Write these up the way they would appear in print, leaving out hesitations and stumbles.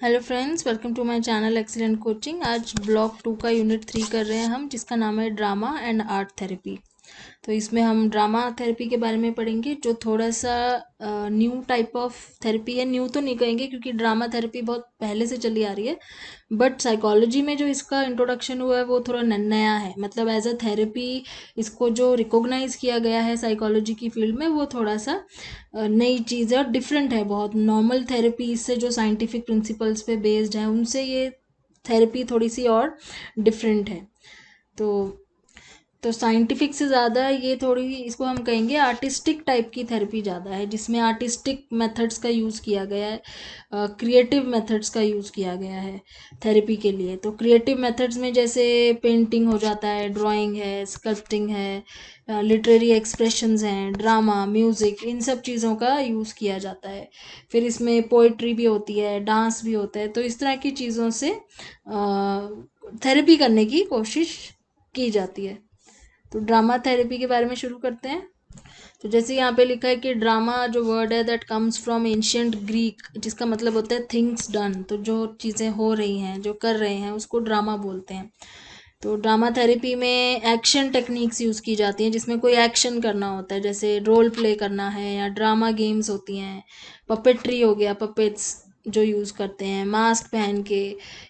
Hello friends, welcome to my channel excellent coaching. आज block 2 का unit 3 कर रहे हैं हम, जिसका नाम है ड्रामा एंड आर्ट थेरेपी। तो इसमें हम ड्रामा थेरेपी के बारे में पढ़ेंगे, जो थोड़ा सा न्यू टाइप ऑफ थेरेपी है। न्यू तो नहीं कहेंगे क्योंकि ड्रामा थेरेपी बहुत पहले से चली आ रही है, बट साइकोलॉजी में जो इसका इंट्रोडक्शन हुआ है वो थोड़ा नया है। मतलब एज अ थेरेपी इसको जो रिकॉग्नाइज किया गया है साइकोलॉजी की फील्ड में, वो थोड़ा सा नई चीज़ है और डिफरेंट है बहुत। नॉर्मल थेरेपी से जो साइंटिफिक प्रिंसिपल्स पे बेस्ड है, उनसे ये थेरेपी थोड़ी सी और डिफरेंट है। तो साइंटिफिक से ज़्यादा ये थोड़ी, इसको हम कहेंगे आर्टिस्टिक टाइप की थेरेपी ज़्यादा है, जिसमें आर्टिस्टिक मेथड्स का यूज़ किया गया है, क्रिएटिव मेथड्स का यूज़ किया गया है थेरेपी के लिए। तो क्रिएटिव मेथड्स में जैसे पेंटिंग हो जाता है, ड्राइंग है, स्कल्पटिंग है, लिटरेरी एक्सप्रेशंस हैं, ड्रामा, म्यूज़िक, इन सब चीज़ों का यूज़ किया जाता है। फिर इसमें पोइट्री भी होती है, डांस भी होता है। तो इस तरह की चीज़ों से थेरेपी करने की कोशिश की जाती है। तो ड्रामा थेरेपी के बारे में शुरू करते हैं। तो जैसे यहाँ पे लिखा है कि ड्रामा जो वर्ड है that comes from ancient Greek, जिसका मतलब होता है थिंग्स डन। तो जो चीज़ें हो रही हैं, जो कर रहे हैं, उसको ड्रामा बोलते हैं। तो ड्रामा थेरेपी में एक्शन टेक्निक्स यूज़ की जाती हैं, जिसमें कोई एक्शन करना होता है, जैसे रोल प्ले करना है, या ड्रामा गेम्स होती हैं, पपेट्री हो गया, पपेट्स जो यूज़ करते हैं मास्क पहन के,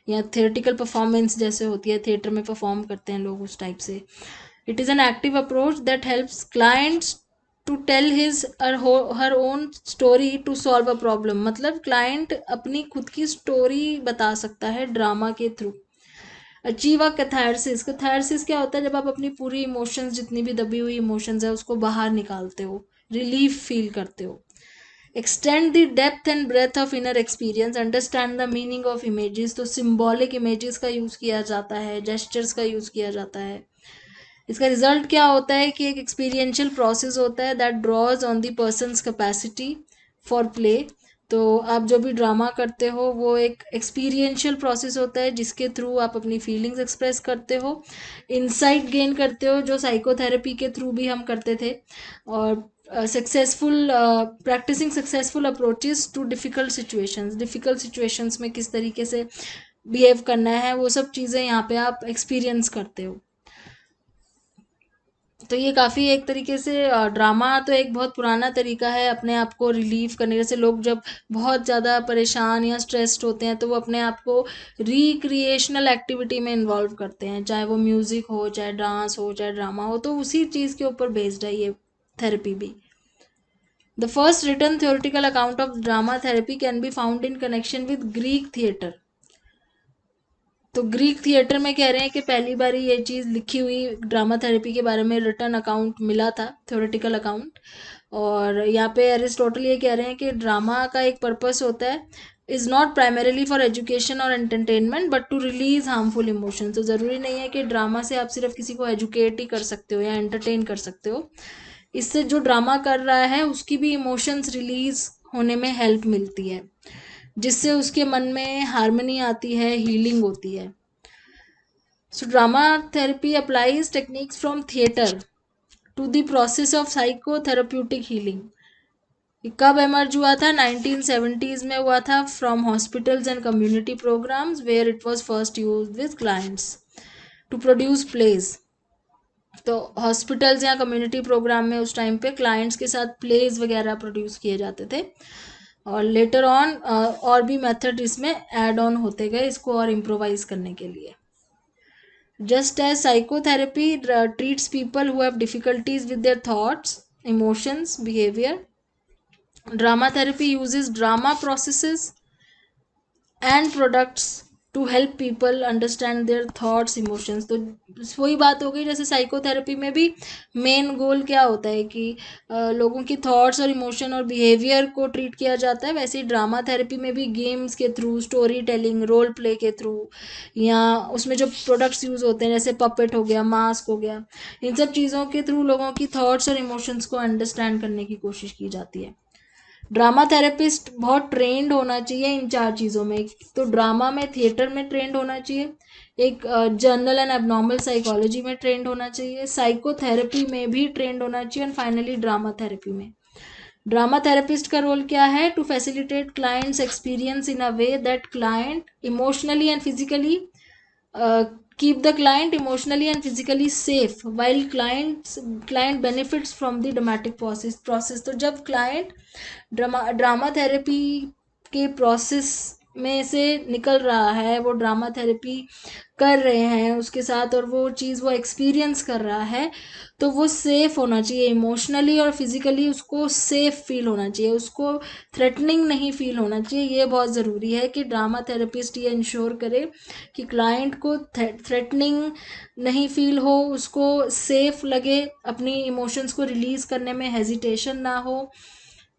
या थिएटिकल परफॉर्मेंस जैसे होती है, थिएटर में परफॉर्म करते हैं लोग, उस टाइप से। It is an active approach that helps clients to tell his or her own story to solve a problem। मतलब क्लाइंट अपनी खुद की स्टोरी बता सकता है ड्रामा के through. Achieve a catharsis. Catharsis क्या होता है? जब आप अपनी पूरी इमोशंस, जितनी भी दबी हुई इमोशंस है, उसको बाहर निकालते हो, रिलीफ फील करते हो। Extend the depth and breath of inner experience, understand the meaning of images. तो सिम्बॉलिक इमेजेस का यूज़ किया जाता है, जेस्चर्स का यूज़ किया जाता है। इसका रिजल्ट क्या होता है कि एक एक्सपीरियंशियल प्रोसेस होता है that draws on the person's capacity for play. तो आप जो भी ड्रामा करते हो वो एक एक्सपीरियंशियल प्रोसेस होता है, जिसके थ्रू आप अपनी फीलिंग्स एक्सप्रेस करते हो, इंसाइट गेन करते हो, जो साइकोथेरेपी के थ्रू भी हम करते थे। और successful practicing successful approaches to difficult situations में किस तरीके से बिहेव करना है, वो सब चीज़ें यहाँ पे आप एक्सपीरियंस करते हो। तो ये काफ़ी एक तरीके से ड्रामा तो एक बहुत पुराना तरीका है अपने आप को रिलीव करने। जैसे लोग जब बहुत ज़्यादा परेशान या स्ट्रेस्ड होते हैं, तो वो अपने आप को रिक्रिएशनल एक्टिविटी में इन्वॉल्व करते हैं, चाहे वो म्यूज़िक हो, चाहे डांस हो, चाहे ड्रामा हो। तो उसी चीज़ के ऊपर बेस्ड है ये थेरेपी भी। The first written theoretical account of drama therapy can be found in connection with Greek theatre. तो ग्रीक थिएटर में कह रहे हैं कि पहली बार ये चीज़ लिखी हुई ड्रामा थेरेपी के बारे में रिटर्न अकाउंट मिला था, थ्योरेटिकल अकाउंट। और यहाँ पे अरिस्टोटल ये कह रहे हैं कि ड्रामा का एक पर्पस होता है, is not primarily for education और entertainment but to release harmful emotion. तो ज़रूरी नहीं है कि ड्रामा से आप सिर्फ किसी को एजुकेट ही कर सकते हो या एंटरटेन कर सकते हो। इससे जो ड्रामा कर रहा है उसकी भी इमोशंस रिलीज होने में हेल्प मिलती है, जिससे उसके मन में हार्मनी आती है, हीलिंग होती है। So drama therapy applies techniques from theatre to the process of psychotherapeutic healing. ये कब एमर्ज हुआ था? 1970s में हुआ था, from hospitals and community programs where it was first used with clients to produce plays. तो हॉस्पिटल्स या community program में उस टाइम पे क्लाइंट्स के साथ प्लेज वगैरह प्रोड्यूस किए जाते थे, और लेटर ऑन और भी मेथड इसमें ऐड ऑन होते गए इसको और इम्प्रोवाइज करने के लिए। Just as psychotherapy treats people who have difficulties with their thoughts, emotions, behavior, drama therapy uses drama processes and products to help people understand their thoughts, emotions. तो वही बात हो गई, जैसे साइकोथेरेपी में भी मेन गोल क्या होता है कि लोगों की थॉट्स और इमोशन और बिहेवियर को ट्रीट किया जाता है, वैसे ही ड्रामा थेरेपी में भी गेम्स के through, story telling, role play के थ्रू, या उसमें जो प्रोडक्ट्स यूज़ होते हैं जैसे पपेट हो गया, मास्क हो गया, इन सब चीज़ों के थ्रू लोगों की थॉट्स और इमोशंस को अंडरस्टैंड करने की कोशिश की जाती है। ड्रामा थेरेपिस्ट बहुत ट्रेंड होना चाहिए इन 4 चीज़ों में। तो ड्रामा में, थिएटर में ट्रेंड होना चाहिए, एक जनरल एंड एबनॉर्मल साइकोलॉजी में ट्रेंड होना चाहिए, साइकोथेरेपी में भी ट्रेंड होना चाहिए, एंड फाइनली ड्रामा थेरेपी में। ड्रामा थेरेपिस्ट का रोल क्या है? To facilitate clients experience in a way that client emotionally and physically keep the client emotionally and physically safe while client benefits from the dramatic process. तो जब client drama therapy के process में से निकल रहा है, वो ड्रामा थेरेपी कर रहे हैं उसके साथ, और वो चीज़ वो एक्सपीरियंस कर रहा है, तो वो सेफ होना चाहिए इमोशनली और फिजिकली, उसको सेफ फील होना चाहिए, उसको थ्रेटनिंग नहीं फील होना चाहिए। ये बहुत ज़रूरी है कि ड्रामा थेरेपिस्ट ये इंश्योर करे कि क्लाइंट को थ्रेटनिंग नहीं फील हो, उसको सेफ लगे, अपनी इमोशंस को रिलीज़ करने में हेजिटेशन ना हो,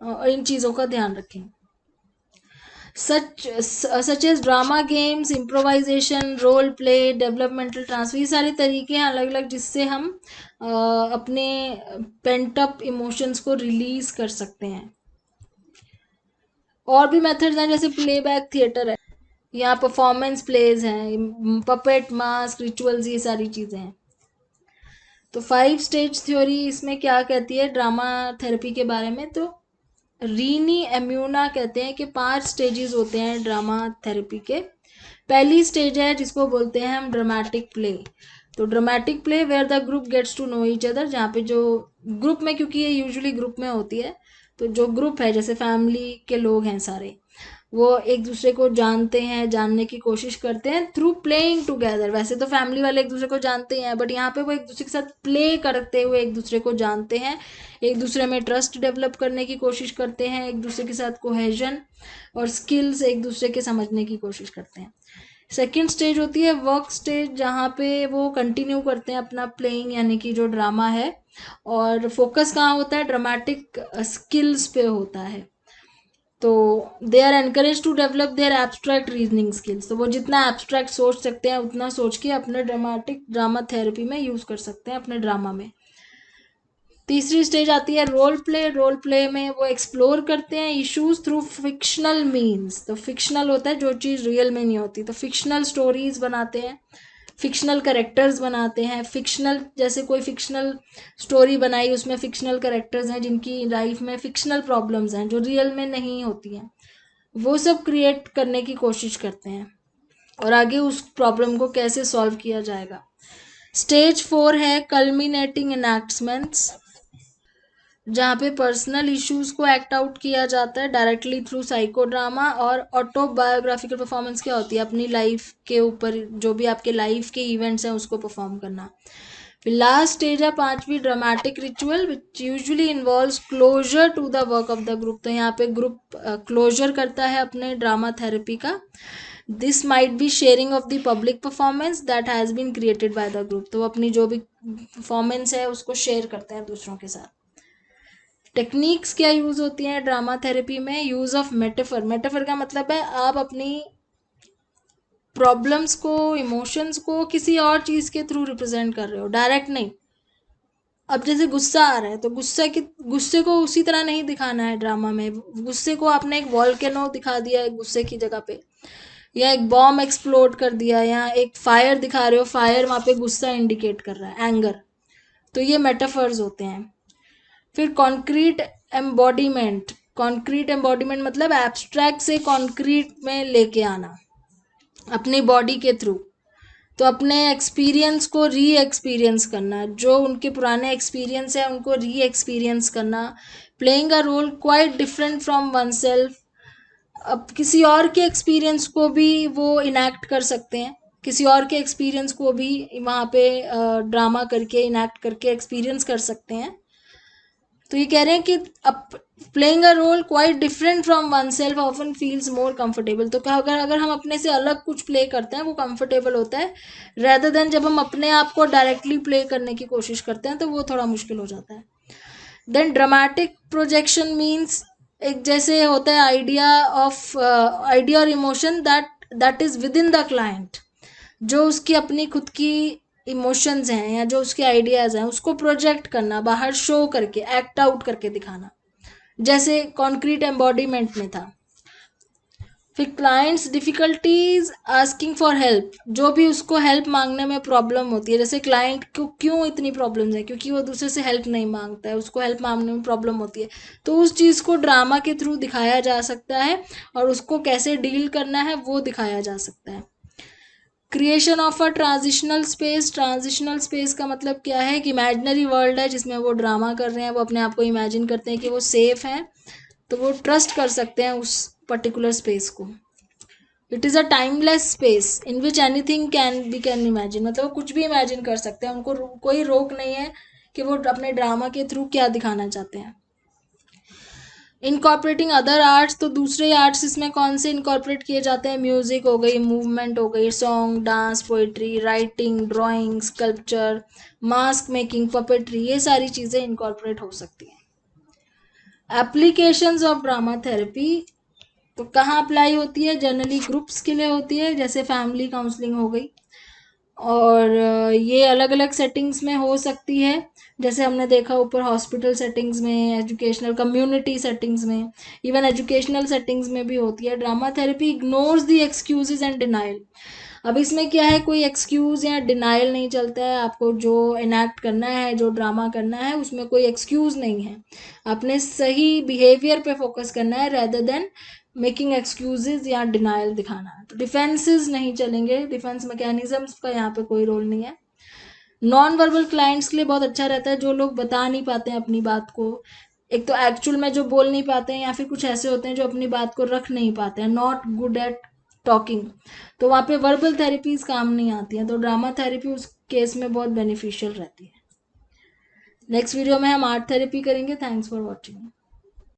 और इन चीज़ों का ध्यान रखें। Such as drama games, improvisation, role play, developmental transfer, ये सारे तरीके हैं अलग अलग जिससे हम अपने पेंट अप इमोशंस को रिलीज कर सकते हैं। और भी मेथड्स हैं, जैसे प्लेबैक थिएटर है, यहाँ परफॉर्मेंस प्लेज हैं, पपेट, मास्क, रिचुअल्स, ये सारी चीज़ें हैं। तो 5 स्टेज थ्योरी इसमें क्या कहती है ड्रामा थेरेपी के बारे में? तो रीनी एम्यूना कहते हैं कि 5 स्टेजेस होते हैं ड्रामा थेरेपी के। पहली स्टेज है जिसको बोलते हैं हम ड्रामेटिक प्ले। तो dramatic play where the group gets to know each other, जहाँ पे जो ग्रुप में, क्योंकि ये यूजुअली ग्रुप में होती है, तो जो ग्रुप है जैसे फैमिली के लोग हैं सारे, वो एक दूसरे को जानते हैं, जानने की कोशिश करते हैं थ्रू प्लेइंग टुगेदर। वैसे तो फैमिली वाले एक दूसरे को जानते हैं, बट यहाँ पे वो एक दूसरे के साथ प्ले करते हुए एक दूसरे को जानते हैं, एक दूसरे में ट्रस्ट डेवलप करने की कोशिश करते हैं, एक दूसरे के साथ कोहेजन और स्किल्स एक दूसरे के समझने की कोशिश करते हैं। सेकेंड स्टेज होती है वर्क स्टेज, जहाँ पे वो कंटिन्यू करते हैं अपना प्लेइंग, यानी कि जो ड्रामा है, और फोकस कहाँ होता है? ड्रामेटिक स्किल्स पे होता है। तो they are encourage to develop their abstract reasoning skills, तो वो जितना एब्स्ट्रैक्ट सोच सकते हैं उतना सोच के अपने ड्रामा थेरेपी में यूज़ कर सकते हैं अपने ड्रामा में। तीसरी स्टेज आती है रोल प्ले। रोल प्ले में वो एक्सप्लोर करते हैं इश्यूज थ्रू फिक्शनल मीन्स। तो फिक्शनल होता है जो चीज़ रियल में नहीं होती, तो फिक्शनल स्टोरीज बनाते हैं, फिक्शनल करेक्टर्स बनाते हैं। फिक्शनल, जैसे कोई फिक्शनल स्टोरी बनाई, उसमें फिक्शनल करेक्टर्स हैं जिनकी लाइफ में फिक्शनल प्रॉब्लम्स हैं जो रियल में नहीं होती हैं, वो सब क्रिएट करने की कोशिश करते हैं, और आगे उस प्रॉब्लम को कैसे सॉल्व किया जाएगा। स्टेज 4 है कल्मिनेटिंग एनैक्टमेंट्स, जहाँ पे पर्सनल इश्यूज को एक्ट आउट किया जाता है डायरेक्टली थ्रू साइको ड्रामा। और ऑटोबायोग्राफिकल परफॉर्मेंस क्या होती है? अपनी लाइफ के ऊपर जो भी आपके लाइफ के इवेंट्स हैं उसको परफॉर्म करना। फिर लास्ट स्टेज है 5वीं dramatic ritual, which usually involves closure to the work of the group. तो यहाँ पे ग्रुप क्लोजर करता है अपने ड्रामा थेरेपी का। This might be sharing of the public performance that has been created by the group. तो अपनी जो भी परफॉर्मेंस है उसको शेयर करते हैं दूसरों के साथ। टेक्निक्स क्या यूज़ होती हैं ड्रामा थेरेपी में? Use of metaphor. मेटाफर का मतलब है आप अपनी प्रॉब्लम्स को, इमोशंस को किसी और चीज़ के थ्रू रिप्रेजेंट कर रहे हो, डायरेक्ट नहीं। अब जैसे गुस्सा आ रहा है तो गुस्से को उसी तरह नहीं दिखाना है ड्रामा में। गुस्से को आपने एक वॉल्केनो दिखा दिया है गुस्से की जगह पे, या एक बॉम्ब एक्सप्लोड कर दिया, या एक फायर दिखा रहे हो, फायर वहाँ पे गुस्सा इंडिकेट कर रहा है, एंगर। तो ये मेटाफर्स होते हैं। फिर कॉन्क्रीट एम्बॉडीमेंट। कॉन्क्रीट एम्बॉडीमेंट मतलब एब्स्ट्रैक्ट से कॉन्क्रीट में लेके आना अपनी बॉडी के थ्रू। तो अपने एक्सपीरियंस को री एक्सपीरियंस करना, जो उनके पुराने एक्सपीरियंस है उनको री एक्सपीरियंस करना। Playing a role quite different from oneself. अब किसी और के एक्सपीरियंस को भी वो इनैक्ट कर सकते हैं, किसी और के एक्सपीरियंस को भी वहाँ पे ड्रामा करके इनैक्ट करके एक्सपीरियंस कर सकते हैं। तो ये कह रहे हैं कि अब playing a role quite different from oneself often feels more comfortable. तो क्या अगर हम अपने से अलग कुछ प्ले करते हैं वो कंफर्टेबल होता है, रेदर देन जब हम अपने आप को डायरेक्टली प्ले करने की कोशिश करते हैं तो वो थोड़ा मुश्किल हो जाता है। देन ड्रामेटिक प्रोजेक्शन मीन्स, एक जैसे होता है आइडिया और emotion that is with in the client, जो उसकी अपनी खुद की इमोशंस हैं या जो उसके आइडियाज़ हैं उसको प्रोजेक्ट करना, बाहर शो करके, एक्ट आउट करके दिखाना, जैसे कॉन्क्रीट एम्बॉडीमेंट में था। फिर clients difficulties asking for help, जो भी उसको हेल्प मांगने में प्रॉब्लम होती है, जैसे क्लाइंट को क्यों इतनी प्रॉब्लम्स है, क्योंकि वो दूसरे से हेल्प नहीं मांगता है, उसको हेल्प मांगने में प्रॉब्लम होती है, तो उस चीज़ को ड्रामा के थ्रू दिखाया जा सकता है और उसको कैसे डील करना है वो दिखाया जा सकता है। Creation of a transitional space का मतलब क्या है कि इमेजिनरी वर्ल्ड है जिसमें वो ड्रामा कर रहे हैं, वो अपने आप को इमेजिन करते हैं कि वो सेफ हैं, तो वो ट्रस्ट कर सकते हैं उस पर्टिकुलर स्पेस को। It is a timeless space in which anything can imagine, मतलब वो कुछ भी इमेजिन कर सकते हैं, उनको कोई रोक नहीं है कि वो अपने ड्रामा के थ्रू क्या दिखाना चाहते हैं। इनकॉर्पोरेटिंग अदर आर्ट्स, तो दूसरे आर्ट्स इसमें कौन से इनकॉर्पोरेट किए जाते हैं, म्यूजिक हो गई, मूवमेंट हो गई, song, dance, poetry, writing, drawing, sculpture, mask making, puppetry, ये सारी चीज़ें इनकॉर्पोरेट हो सकती हैं। एप्लीकेशंस ऑफ ड्रामा थेरेपी, तो कहाँ अप्लाई होती है, जनरली ग्रुप्स के लिए होती है, जैसे फैमिली काउंसलिंग हो गई, और ये अलग अलग सेटिंग्स में हो सकती है, जैसे हमने देखा ऊपर हॉस्पिटल सेटिंग्स में, एजुकेशनल कम्युनिटी सेटिंग्स में, इवन एजुकेशनल सेटिंग्स में भी होती है। Drama therapy ignores the excuses and denial. अब इसमें क्या है, कोई एक्सक्यूज या डिनाइल नहीं चलता है, आपको जो इनैक्ट करना है, जो ड्रामा करना है, उसमें कोई एक्सक्यूज नहीं है, आपने सही बिहेवियर पे फोकस करना है रेदर देन मेकिंग एक्सक्यूजेज या डिनाइल दिखाना है। तो डिफेंसेस नहीं चलेंगे, डिफेंस मैकेनिज्म्स का यहाँ पे कोई रोल नहीं है। नॉन वर्बल क्लाइंट्स के लिए बहुत अच्छा रहता है, जो लोग बता नहीं पाते हैं अपनी बात को, एक तो एक्चुअल में जो बोल नहीं पाते हैं, या फिर कुछ ऐसे होते हैं जो अपनी बात को रख नहीं पाते हैं, नॉट गुड एट टॉकिंग, तो वहाँ पे वर्बल थेरेपीज काम नहीं आती हैं, तो ड्रामा थेरेपी उस केस में बहुत बेनिफिशियल रहती है। नेक्स्ट वीडियो में हम आर्ट थेरेपी करेंगे। Thanks for watching.